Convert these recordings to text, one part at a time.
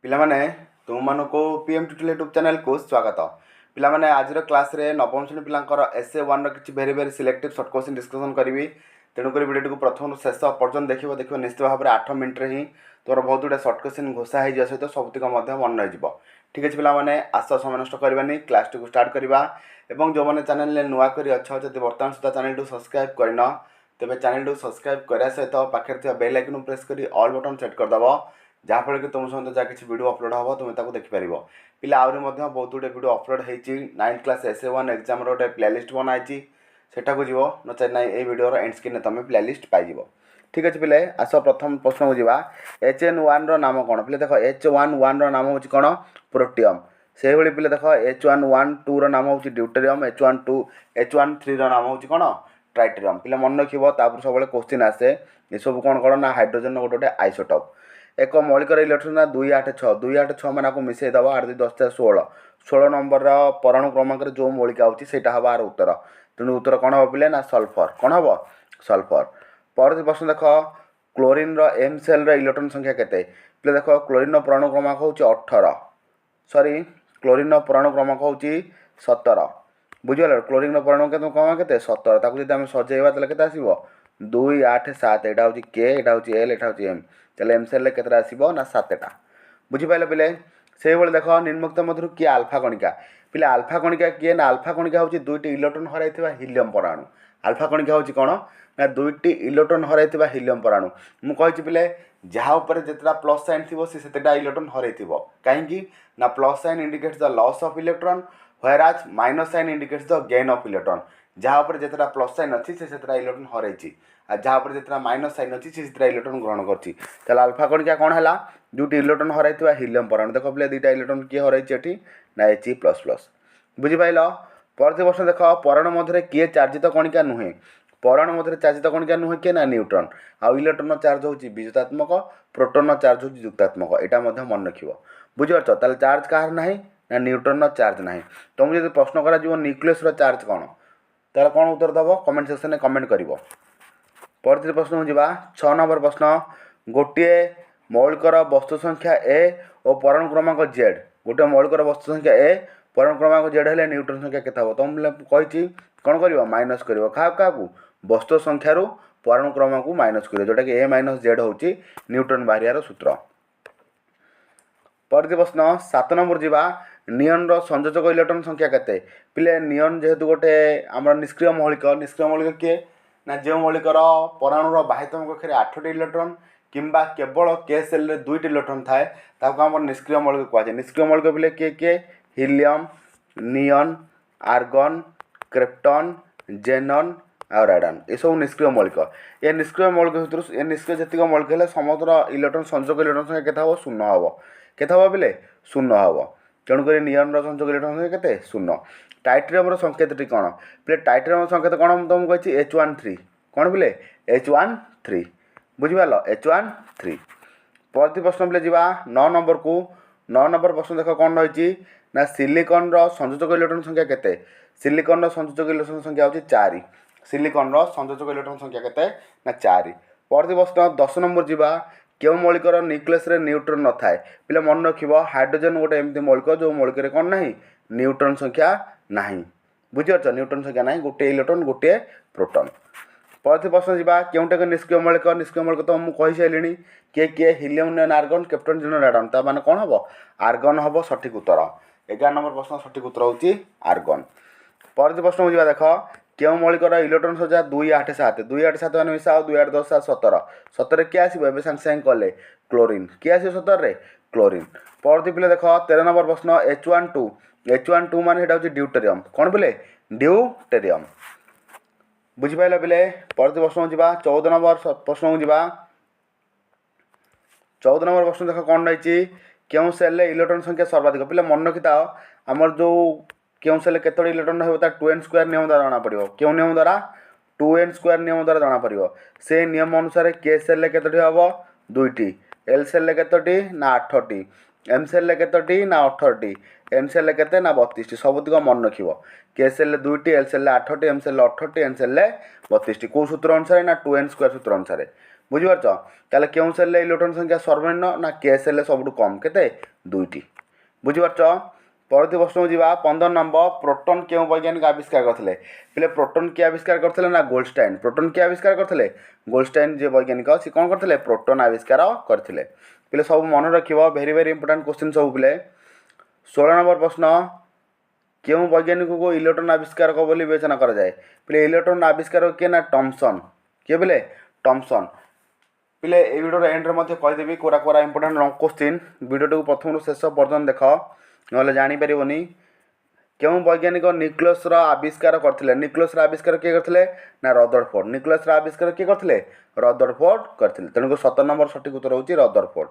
पिलामाने तुमको PM tutorial YouTube channel को स्वागत। पिलामाने आज क्लास रे नवम श्रेणी पिलांकर SA1 किसी भेरी भेरी सिलेक्टिव सर्ट क्वेश्चन डिस्कसन करी। तेणुक वीडियो को प्रथम शेष पर्यटन देखिए निश्चित भाव में 8 मिनट ही तोर बहुत गुड़ा सर्ट क्वेश्चन घोषा हो सहित सबुतिक मन रही। ठीक अच्छे पिलामाने आस समय नष्ट करवानी क्लास टी स्टार्ट करवा। जो मैंने चैनल नुआ कर अच्छे बर्तमान सुधा चैनल टू सब्सक्राइब करन तेज चैनल टू सब्सक्राइब करने सहित पाखे बेल आइकन प्रेस कर ऑल बटन सेट करदेव जहाँफल कि तुम सहित जहाँ किसी वीडियो अपलोड हम तुम देखिपर। पिला आहरी बहुत गुटे वीडियो अपलोड होती 9th क्लास SA1 एग्जाम गोटे प्लेलिस्ट बनाई सेटा को जीव नचे ना ये वीडियो एंड स्क्रीन तुम प्लेलिस्ट पाइज। ठीक अच्छे पिले आस प्रथम प्रश्न को जीवा HN1 नाम कौन पिले देख H11 नाम हूँ कौन प्रोटियम से भाई पिले देख H112 नाम हूँ ड्यूटेरियम H13 नाम हूँ कौन ट्राइटेरियम। पिला मन रखिए सब क्वेश्चन आसे ये सब कौन कौन ना हाइड्रोजन गोटे गोटे आइसोटोप एक मौलिक इलेक्ट्रॉन ना 286 मान को मिसई दब 8 2 10 16 नंबर परमाणु क्रमांक जो मौलिक आउची सेटा हवा आर उत्तर। तेणु उत्तर कौन हम पिले ना सल्फर कौन हम सल्फर। पर प्रश्न देख क्लोरीन एम सेल इलेक्ट्रॉन संख्या केते पिले देख क्लोरीन परमाणु क्रमांक हूँ 18 सॉरी क्लोरीन परमाणु क्रमांक हूँ 17 बुझीगल। क्लोरीन परमाणु क्रमांक केते 17 ताकू जब आम सजेवा ताले केते आसीबो 2 8 7 एटा हूँ के एटा हूँ एल एटा हूँ एम चले एम सेल केतटा आसीबो ना 7टा बुझीपाइल पिले। से भाई देख निम्नलिखित मध्य किए आल्फा कणिका पिले आल्फा कणिका किए ना आल्फा कणिका हूँ 2टी इलेक्ट्रॉन हराई हिलियम परमाणु। आल्फा कणिका हूँ कौन ना 2टी इलेक्ट्रॉन हराई हिलियम परमाणु। मुझे पिले जहाँ उपर जितना प्लस साइन थी से इलेक्ट्रॉन हराई कहीं ना plus sign indicates the loss of electron whereas minus sign indicates the gain of electron. जहाँ उपर जितना प्लस साइन अच्छी से इलेक्ट्रॉन हराई आ जहाँ पर जितना माइनस साइन अच्छी से इलेक्ट्रॉन ग्रहण कर आल्फा कणिका कौन है दुटी इलेक्ट्रॉन हराई हिलियम परमाणु। देख पे 2टा इलेक्ट्रॉन किए हराई ना He++ बुझीपाइल। परवर्ती प्रश्न देख परमाणु मध्य किए चार्जित कणिका नुहे परमाणु मध्य चार्जित कणिका नुहे किए ना न्यूट्रॉन आउ इलेक्ट्रॉन चार्ज होची विद्युतात्मक प्रोटॉन चार्ज होची युक्तात्मक एटा मध्य मन रखिबो बुझिपारछ। ताले चार्ज काहर नाही ना न्यूट्रॉन चार्ज नाही। तुम जदि प्रश्न करा जीव न्यूक्लियस रो चार्ज कोन ताले कोन उत्तर दबो कमेंट सेक्शन में कमेंट करिवो। परवर्ती प्रश्न को जीवा 6 नंबर प्रश्न गोटे मौलिकर वस्तु संख्या ए और परमाणु क्रमांक Z गोटे मौलिकर वस्तु संख्या ए परमाणु क्रमांक Z हेले न्यूट्रॉन संख्या केता हो तुम कही कौन कर माइनस कर क्या वस्तु संख्यार परमाणु क्रमांक माइनस कर जोटा कि A - Z हूँ न्यूट्रॉन बाहर सूत्र। परवर्ती प्रश्न 7 नंबर जीवा नियन संयोजक इलेक्ट्रॉन संख्या केते पिले नियन जेहेतु गोटे आम निष्क्रिय मौलिक किए ना जो मौलिकर परमाणुर बाह्यतम कक्षे 8टी इलेक्ट्रॉन किंबा केवल के सेल रे 2टी इलेक्ट्रॉन थाए ताको आम निष्क्रिय मौलिक कहुए। निष्क्रिय मौलिक पिले किए किए हिलियम नियन आर्गन क्रिप्टन जेनन और राडान ये सब निष्क्रिय मौलिक। ये निष्क्रिय मौलिक भितर ये निष्क्रिय जीतक मौलिक है समस्त इलेक्ट्रॉन संयोजक इलेक्ट्रॉन संख्या केता हम 0 हम केता हम पिले 0 हम। तेणुक नियन संयोजक इलेक्ट्रॉन संख्या केते 0। टाइटेरियम संकेतटी कौन पिले टाइटेरियम संकेत कौन तुमको कही H13 कौन पिले H13 बुझिपाल H13। परवर्ती प्रश्न पिले जीवा 9 नंबर को 9 नंबर प्रश्न देख कौन रही ना सिलिकॉन संयोजक इलेक्ट्रॉन संख्या केते सिलिकॉन संयोजक इलेक्ट्रॉन संख्या होची 4 सिलिकॉन संयोजक इलेक्ट्रॉन संख्या केते ना 4। परवर्ती प्रश्न 10 नंबर जीवा क्यों मौलिकर न्यूक्लियस रे न्यूट्रॉन न थाए पिले मन रखिबो हाइड्रोजन गोटे एमती मौलिक जो मौलिक रे कौन नाही न्यूट्रॉन संख्या नाही बुझिपारछ न्यूट्रॉन संख्या नाही गोटे इलेक्ट्रॉन गोटे प्रोटॉन। परवर्ती प्रश्न जीवा केउटा के निष्क्रिय मौलिक तो मुझे कहि साइलिनी किए किए हिलियम नियन आर्गन क्रिप्टन जेनन राडान ता माने कौन हम आर्गन हम सठिक उत्तर। 11 नंबर प्रश्न सठिक उत्तर होची आर्गन। परवर्ती प्रश्न जीवा देख क्यों मौलिकर इलेक्ट्रॉन सजा 2 8 7 2 8 7 मान मिसा 2 8 10 7 17 17 किए आसो ए सांगे सांगे कले क्लोरीन किए आसो 17 रे क्लोरीन। परवर्ती पिले देख 13 नंबर प्रश्न H12 मान हेटा होची ड्यूटेरियम कौन पिले ड्यूटेरियम बुझिपाइल पिले। परवर्ती प्रश्न जीवा 14 नंबर प्रश्न को जीवा 14 नंबर प्रश्न देख कौन रही क्यों सेल इलेक्ट्रॉन संख्या सर्वाधिक पिले मन रखिता आमर जो क्यों सेल केतोटी इलेक्ट्रॉन हो 2n² नियम द्वारा जाना पड़ो क्यों नियम द्वारा 2n² नियम द्वारा जाना पड़ो से नियम अनुसार के सेल केतोटी हम 2टी एल सेल केतोटी ना 8टी एम सेल केतोटी ना 18टी एम सेल केते ना 32टी सबुतिक मन रखिबो के सेल 2टी एल सेल 8टी एम सेल 18टी एम सेल 32टी को सूत्र अनुसार ना 2n² सूत्र अनुसार बुझिपारछ ताले केउ सेल इलेक्ट्रॉन संख्या सर्वनिम्न ना के सेल सबुठु कम केते 2टी बुझिपारछ। परवर्ती प्रश्न जीवा 15 नंबर प्रोटॉन केउ वैज्ञानिक आविष्कार करथिले पिले प्रोटॉन के आविष्कार करथिले ना गोल्डस्टाइन प्रोटॉन के आविष्कार करथिले गोल्डस्टाइन जे वैज्ञानिक से कोन करथिले प्रोटॉन आविष्कार करथिले पिले सब मन रखिबो वेरी वेरी इंपोर्टेंट क्वेश्चन सब पिले 16 नंबर प्रश्न केउ वैज्ञानिक को इलेक्ट्रॉन आविष्कार को बोली विवेचना करा जाए पिले इलेक्ट्रॉन आविष्कार के ना थॉमसन के बोले थॉमसन पिले ए वीडियो एंड रे मध्ये कहि देबी कोरा कोरा इंपोर्टेंट लॉन्ग क्वेश्चन वीडियो को प्रथम शेष पर्यंत देख नले जानि परिबोनी केउ वैज्ञानिक न्यूक्लियस रा आविष्कार करथिले न्यूक्लियस रा आविष्कार के करथिले ना रदरफोर्ड न्यूक्लियस रा आविष्कार के करथिले रदरफोर्ड करथिले तेनु को 17 नंबर सटीक उत्तर होची रदरफोर्ड।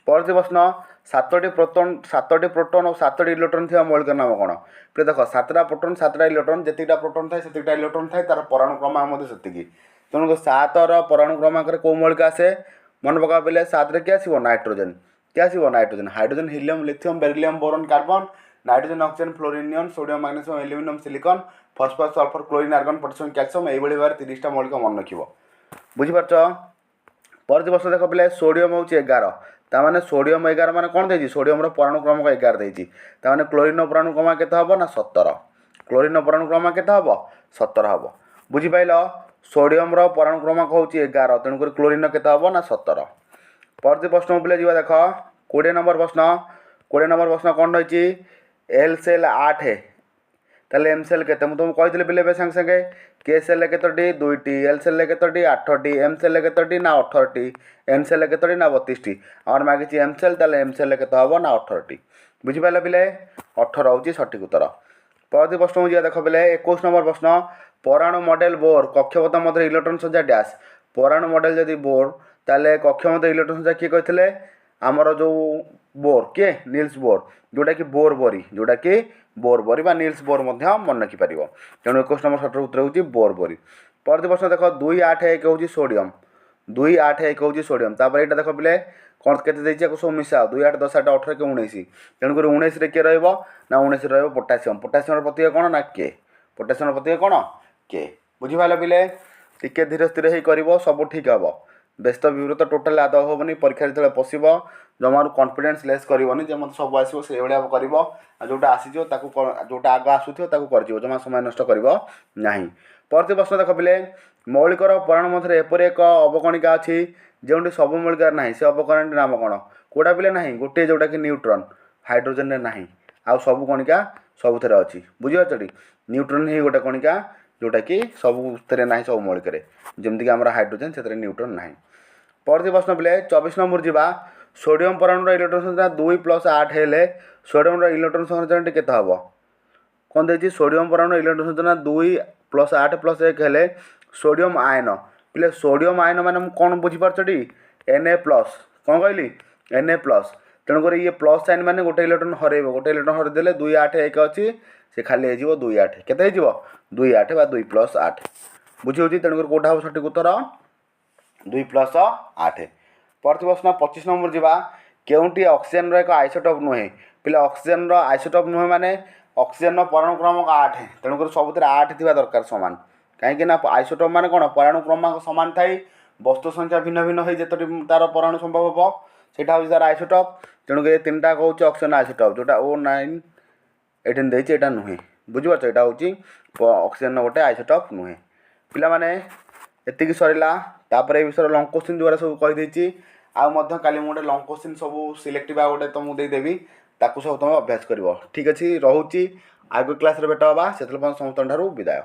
परवर्ती प्रश्न 7टी प्रोटॉन और 7टी इलेक्ट्रॉन थिबा मौलिक नाम कोन पे देखो 7टा प्रोटॉन 7टा इलेक्ट्रॉन जेतिटा प्रोटॉन थाए सेतिटा इलेक्ट्रॉन थाए तार परमाणु क्रमांक मध्ये सेतिकी तेनु को 7 रा परमाणु क्रमांक रे को मौलिक आसे मन पका बेले 7 रे के आसीबो नाइट्रोजन के आसीबो nitrogen hydrogen helium lithium beryllium boron carbon nitrogen oxygen fluorine neon sodium magnesium aluminium silicon phosphorus sulphur chlorine argon potassium calcium एई बळी बार 30टा मौलिक मन रखिबो बुझि पारछ। परवर्ती प्रश्न देखो पिले सोडियम होची 11 ता माने सोडियम 11 माने कोन देछि सोडियम रो परमाणु क्रमांक 11 देछि ता माने क्लोरीन रो परमाणु क्रमांक केते हबो ना 17 क्लोरीन रो परमाणु क्रमांक केते हबो 17 हबो बुझि पाइलो सोडियम रो परमाणु क्रमांक होची 11 तेनु कर क्लोरीन रो केते हबो ना 17। परवर्ती प्रश्न पिले जीवा देखो 20 नंबर प्रश्न कोन होची एल सेल 8 है ताले एम सेल केते मु तुम कहितले पिले संग संगे के सेल केतोटी 2टी एल सेल केतोटी 8टी एम सेल केतोटी ना 18टी एन सेल केतोटी ना 32टी और मागिची एम सेल ताले एम सेल केतो हबो ना 18टी बुझि पाइले पिले 18 होची सटीक उत्तर। परवर्ती प्रश्न हो जिया देखो पिले 21 नंबर प्रश्न परमाणु मॉडल बोर कक्षपथ मध्य इलेक्ट्रॉन संख्या डैश परमाणु मॉडल जदी बोर ताले कक्ष मध्य इलेक्ट्रॉन संख्या के कहितले आमर जो बोर के नील्स बोर जोटा कि बोर बोरी बा नील्स बोर मध्य मन रखि परिबो तेणु 21 नंबर सटर उत्तर होची बोर बोरी। परवर्ती प्रश्न देखो 281 होची सोडियम 281 होची सोडियम तापर एटा देखो पिले कोन केते देछि को सब मिसा 2 8 10 8 18 के 19 तेणु कर 19 रे के रहइबो ना 19 रे रहइबो पोटेशियम पोटेशियम रो प्रतीक कोन ना के पोटेशियम रो प्रतीक कोन के बुझि भाले पिले टिके धीरे स्थिर हेई करिवो सब ठीक हबो व्यस्त विवृत टोटाल आद हेबनी परीक्षा जो पशिब जमार कॉन्फिडेंस लेस करनी जे मत सब आसो से भाया कर जोटा आसीजो जोटा आग आसुथो कर जमा समय नष्ट कर नहीं। परवर्ती प्रश्न देख पिले मौलिकर परमाणु मध्य एपरि एक अवकणिका अच्छी जो सब मौलिकार ना से अवकणिका नाम कौन कोड़ा पिले ना गोटे जोटा कि न्यूट्रॉन हाइड्रोजन रे ना आउ सब कणिका सबुथ अच्छी बुझीपार न्यूट्रॉन ही गोटे कणिका जोटा कि सबुथ ना सब मौलिक जमीक आम हाइड्रोजन से न्यूट्रॉन ना। परवर्ती प्रश्न पिले 24 नंबर जीवा सोडियम परमाणु इलेक्ट्रॉन संख्या 2 + 8 हेले सोडियम इलेक्ट्रॉन संख्या केते हबो कोन देछि सोडियम परमाणु इलेक्ट्रॉन संख्या 2 + 8 + 1 हेले सोडियम आयन पिले सोडियम आयन माने कोन बुझी परछटी Na+ कोन कहली Na+ तेणुक ये प्लस साइन माने गोटे इलेक्ट्रॉन हरेबो गोटे इलेक्ट्रॉन हर देले 2 8 1 अछि से खाली हे जीवो 2 8 केते हे जीवो 2 8 बा 2 + 8 बुझी होची तेणुक कोठा हो सटीक उत्तर 2 + 8। परवर्ती प्रश्न 25 नंबर जीवा केउंटी ऑक्सीजन रो एक आइसोटोप नुहे पिला ऑक्सीजन रो आइसोटोप नुहे माने ऑक्सीजन रो परमाणु क्रमांक 8 तेणुक सबुतरे 8 थिबा दरकार समान कहीं ना आइसोटोप माने कोन परमाणु क्रमांक समान थाई वस्तु संख्या भिन्न भिन्न होई जेतोटी तार परमाणु संभव हो सेटा हो तार आइसोटोप तेणुक ये तीनटा कहूँ ऑक्सीजन आइसोटोप जोटा O9 18 देछि एटा नुहे बुझिपारछ एटा होची ऑक्सीजन गोटे आइसोटोप नुहे पिला माने एतिकी सरिला तापर ए विषय लॉन्ग क्वेश्चन जोरा सब कहि देछि आ मध्य काली मोटे लॉन्ग क्वेश्चन सब सिलेक्टिव आ गोटे तुमको दे देबी ताकू सब तुम अभ्यास करिवो ठीक अछि रहउची आगो क्लास रे भेट हबा सेतल समस्त ठारू विदाय।